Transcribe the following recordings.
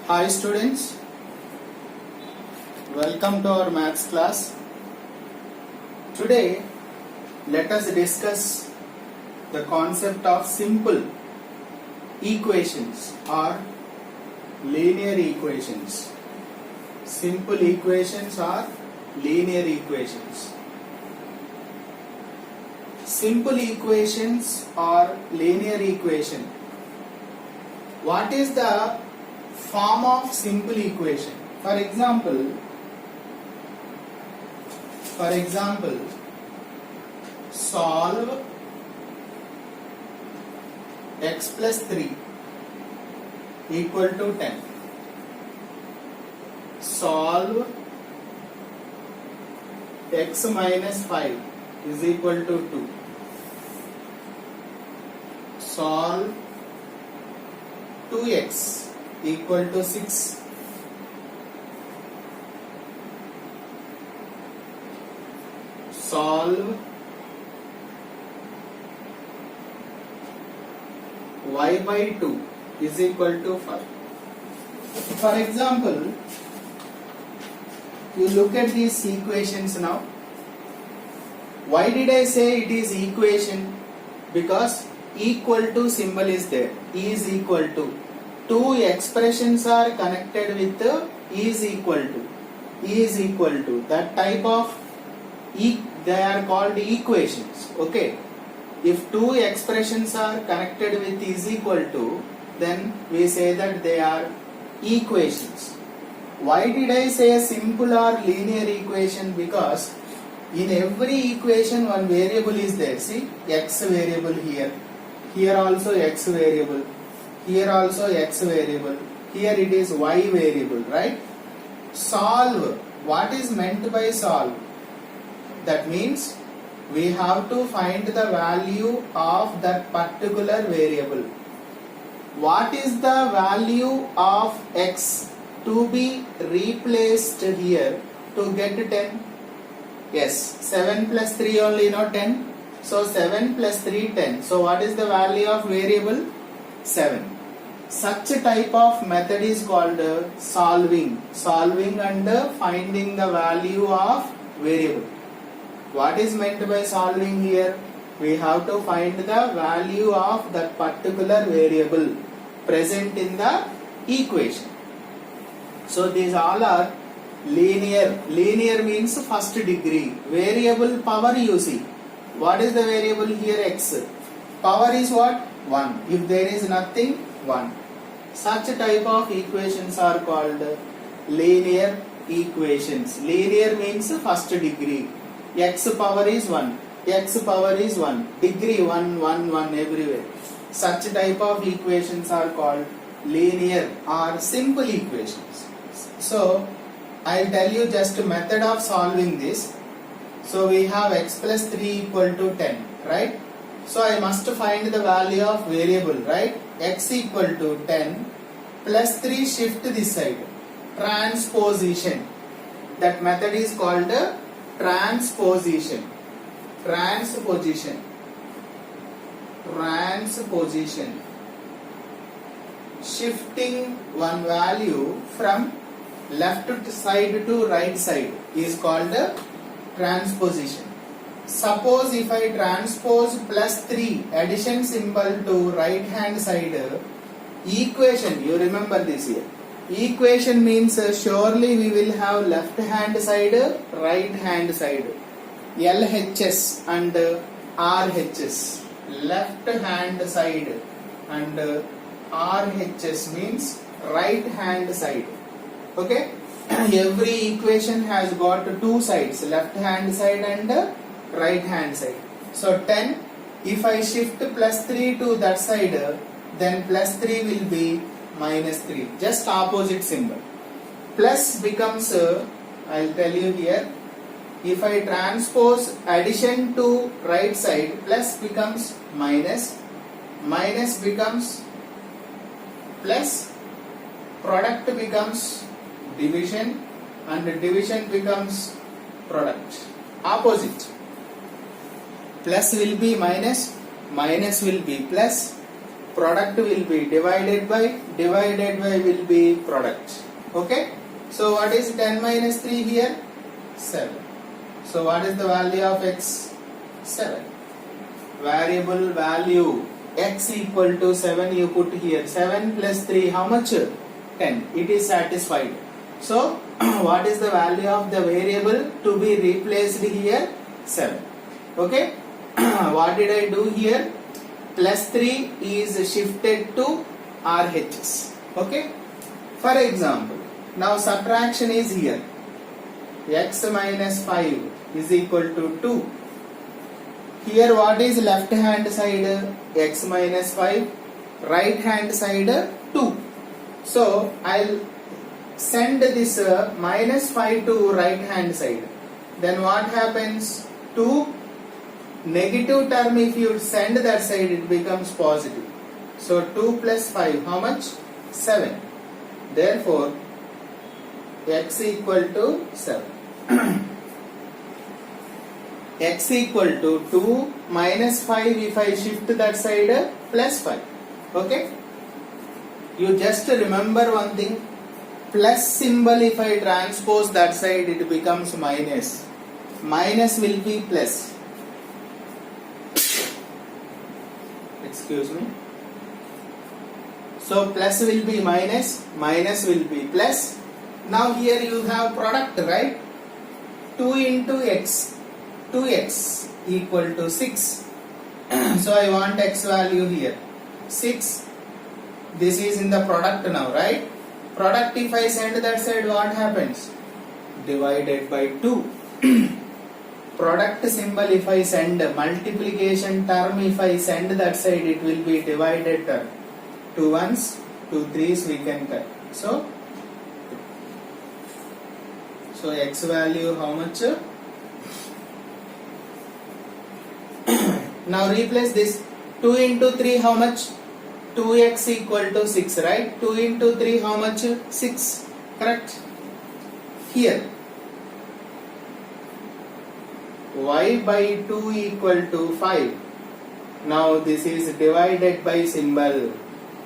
Hi students, welcome to our maths class. Today let us discuss the concept of simple equations or linear equations. Simple equations or linear equations. Simple equations or linear equation. What is the form of simple equation? For example, solve x plus 3 equal to 10. Solve x minus 5 is equal to 2. Solve 2x equal to 6. Solve y by 2 is equal to 5. For example, you look at these equations now. Why did I say it is equation? Because equal to symbol is there. E is equal to. Two expressions are connected with E is equal to. E is equal to. That type of they are called equations. Okay. If two expressions are connected with E is equal to, then we say that they are equations. Why did I say simple or linear equation? Because in every equation one variable is there. See, x variable here. Here also x variable. Here also x variable. Here it is y variable, right? Solve. What is meant by solve? That means we have to find the value of that particular variable. What is the value of x to be replaced here to get 10? Yes, 7 plus 3 only, not 10. So 7 plus 3, 10. So what is the value of variable? 7. Such a type of method is called solving. Solving and finding the value of variable. What is meant by solving here? We have to find the value of that particular variable present in the equation. So these all are linear. Linear means first degree. Variable power you see. What is the variable here? X. Power is what? 1. If there is nothing, 1. Such type of equations are called linear equations. Linear means first degree. X power is 1. X power is 1. Degree 1, 1, 1 everywhere. Such type of equations are called linear or simple equations. So, I will tell you just a method of solving this. So, we have x plus 3 equal to 10, right? So, I must find the value of variable, right? X equal to 10 plus 3 shift this side. Transposition. That method is called transposition. Transposition. Transposition. Shifting one value from left side to right side is called transposition. Suppose if I transpose plus 3 addition symbol to right hand side, equation, you remember this here. Equation means surely we will have left hand side, right hand side. LHS and RHS. Left hand side and RHS means right hand side. Okay? Every equation has got two sides, left hand side and right hand side. So 10, if I shift plus 3 to that side, then plus 3 will be minus 3. Just opposite symbol. Plus becomes, I will tell you here, if I transpose addition to right side, plus becomes minus, minus becomes plus, product becomes division and division becomes product. Opposite. Plus will be minus, minus will be plus, product will be divided by will be product. Okay. So what is 10 minus 3 here? 7. So what is the value of x? 7. Variable value x equal to 7 you put here. 7 plus 3 how much? 10. It is satisfied. So what is the value of the variable to be replaced here? 7. Okay. What did I do here? Plus 3 is shifted to RHS. Okay. For example, now subtraction is here. X minus 5 is equal to 2. Here what is left hand side? X minus 5. Right hand side 2. So I'll send this minus 5 to right hand side. Then what happens? 2 negative term, if you send that side, it becomes positive. So 2 plus 5 how much? 7. Therefore x equal to 7. X equal to 2 minus 5, if I shift that side, plus 5. Okay. You just remember one thing, plus symbol if I transpose that side, it becomes minus. Minus will be plus. Excuse me. So plus will be minus, minus will be plus. Now here you have product, right? 2 into x, 2x equal to 6. So I want x value here, 6. This is in the product now, right? Product, if I send that side, what happens? Divided by 2. Product symbol, if I send multiplication term, if I send that side, it will be divided term. 2 ones, 2 threes we can cut. So x value how much? Now replace this. 2 into 3 how much? 2x equal to 6, right? 2 into 3 how much? 6. Correct? Here y by 2 equal to 5. Now this is divided by symbol.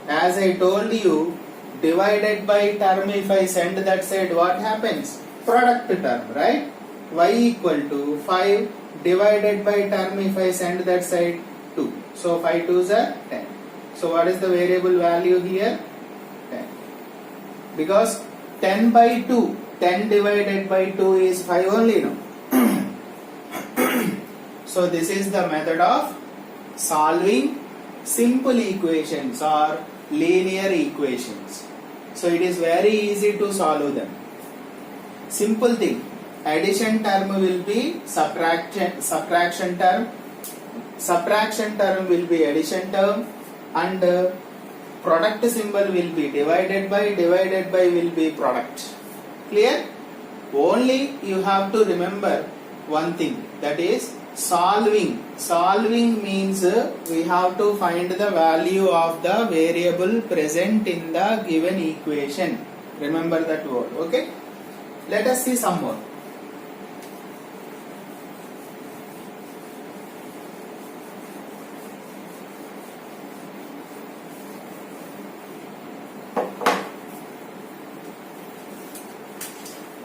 As I told you, divided by term, if I send that side, what happens? Product term, right? Y equal to 5 divided by term, if I send that side, 2. So 5 2s are 10. So what is the variable value here? 10. Because 10 by 2, 10 divided by 2 is 5 only, no? So this is the method of solving simple equations or linear equations. So it is very easy to solve them. Simple thing. Addition term will be subtraction term. Subtraction term will be addition term. And product symbol will be divided by will be product. Clear? Only you have to remember one thing, that is solving. Solving means we have to find the value of the variable present in the given equation. Remember that word. Okay? Let us see some more.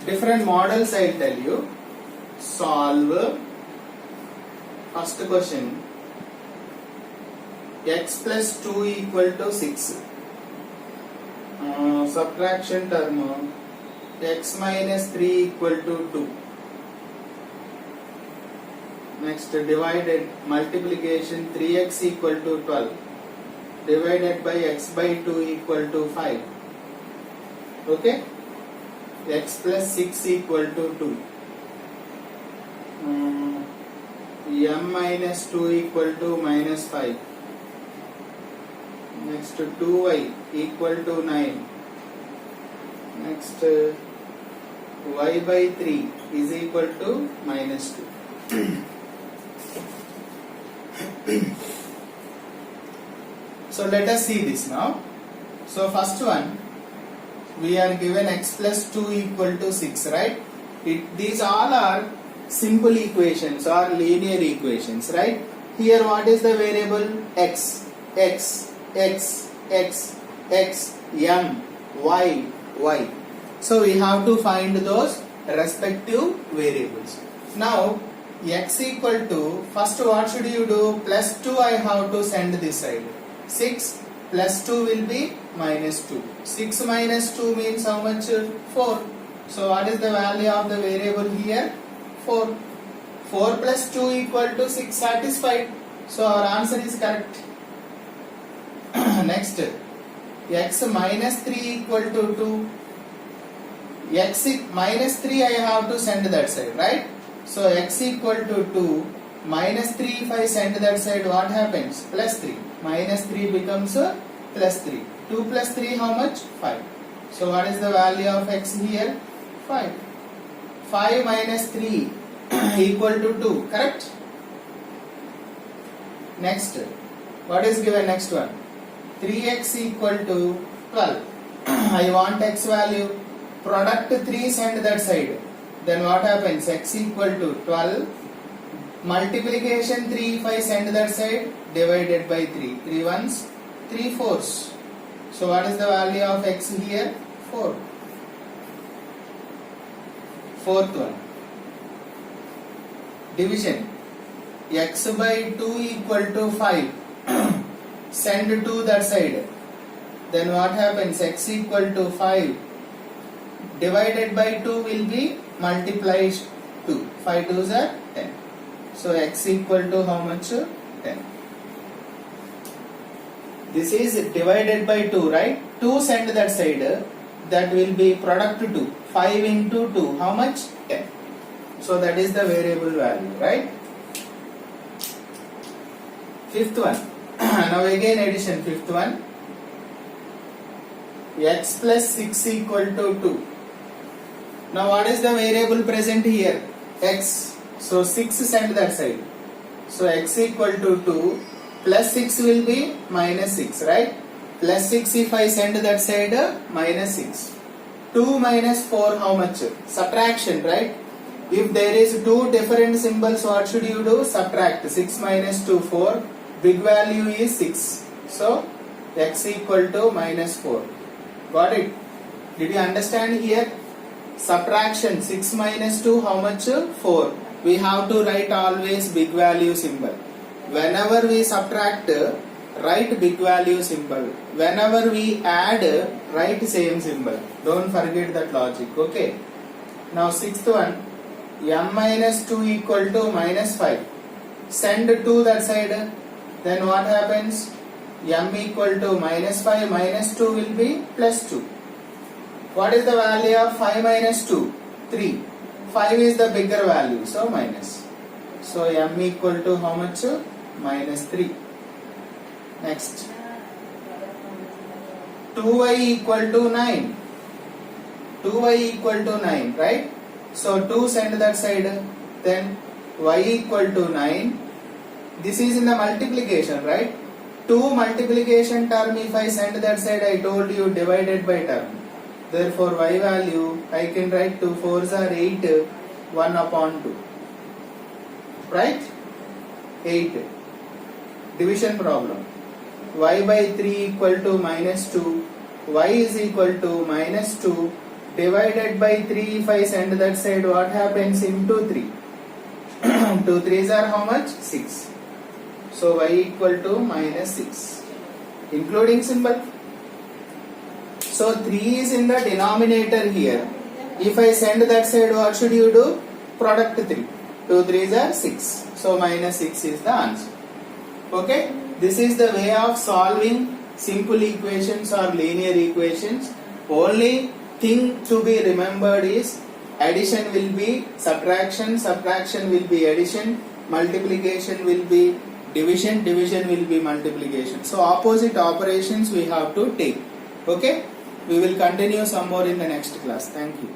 Different models I will tell you. Solve. First question. X plus 2 equal to 6. Subtraction term. X minus 3 equal to 2. Next, divided multiplication 3x equal to 12. Divided by x by 2 equal to 5. Okay? X plus 6 equal to 2. M minus 2 equal to minus 5. Next, 2y equal to 9. Next, y by 3 is equal to minus 2. So let us see this now. So first one, we are given x plus 2 equal to 6, right? These all are simple equations or linear equations, right? Here what is the variable? X. x, x, x, m, y, y. So we have to find those respective variables. Now x equal to, first what should you do? Plus 2 I have to send this side. 6 plus 2 will be minus 2. 6 minus 2 means how much? 4. So what is the value of the variable here? 4. 4 plus 2 equal to 6, satisfied. So our answer is correct. Next, x minus 3 equal to 2. X minus 3 I have to send that side, right? So x equal to 2, minus 3 if I send that side, what happens? Plus 3. Minus 3 becomes plus 3. 2 plus 3 how much? 5. So what is the value of x here? 5. 5 minus 3 equal to 2, correct? Next, what is given next one? 3x equal to 12. I want x value. Product 3 send that side. Then what happens? X equal to 12. Multiplication 3 if I send that side, divided by 3. 3 ones, 3 fours. So what is the value of x here? 4. Fourth one. Division. X by 2 equal to 5. Send 2 that side. Then what happens? X equal to 5 divided by 2 will be multiplied 2. 5 2s are 10. So x equal to how much? 10. This is divided by 2, right? 2 send that side. That will be product 2. 5 into 2, how much? 10. So that is the variable value, right? Fifth one. Now again addition, fifth one. X plus 6 equal to 2. Now what is the variable present here? X. So 6 send that side. So x equal to 2 plus 6 will be minus 6, right? Plus 6 if I send that side, minus 6. 2 minus 4 how much? Subtraction, right? If there is two different symbols, what should you do? Subtract. 6 minus 2, 4. Big value is 6. So x equal to minus 4. Got it? Did you understand here? Subtraction 6 minus 2 how much? 4. We have to write always big value symbol. Whenever we subtract, write big value symbol. Whenever we add, write same symbol. Don't forget that logic. Okay. Now sixth one. M minus 2 equal to minus 5. Send 2 that side. Then what happens? M equal to minus 5 minus 2 will be plus 2. What is the value of 5 minus 2? 3. 5 is the bigger value, so minus. So M equal to how much? Minus 3. Next. 2y equal to 9. 2y equal to 9, right? So 2 send that side. Then y equal to 9. This is in the multiplication, right? 2 multiplication term, if I send that side, I told you divided by term. Therefore y value I can write 2 4s are 8, 1 upon 2. Right? 8. Division problem. Y by 3 equal to minus 2. Y is equal to minus 2 divided by 3. If I send that side, what happens? Into 3. 2 3s are how much? 6. So y equal to minus 6. Including symbol. So 3 is in the denominator here. If I send that side, what should you do? Product 3. 2 3s are 6. So minus 6 is the answer. Okay. This is the way of solving simple equations or linear equations. Only thing to be remembered is addition will be subtraction, subtraction will be addition, multiplication will be division, division will be multiplication. So opposite operations we have to take. Okay. We will continue some more in the next class. Thank you.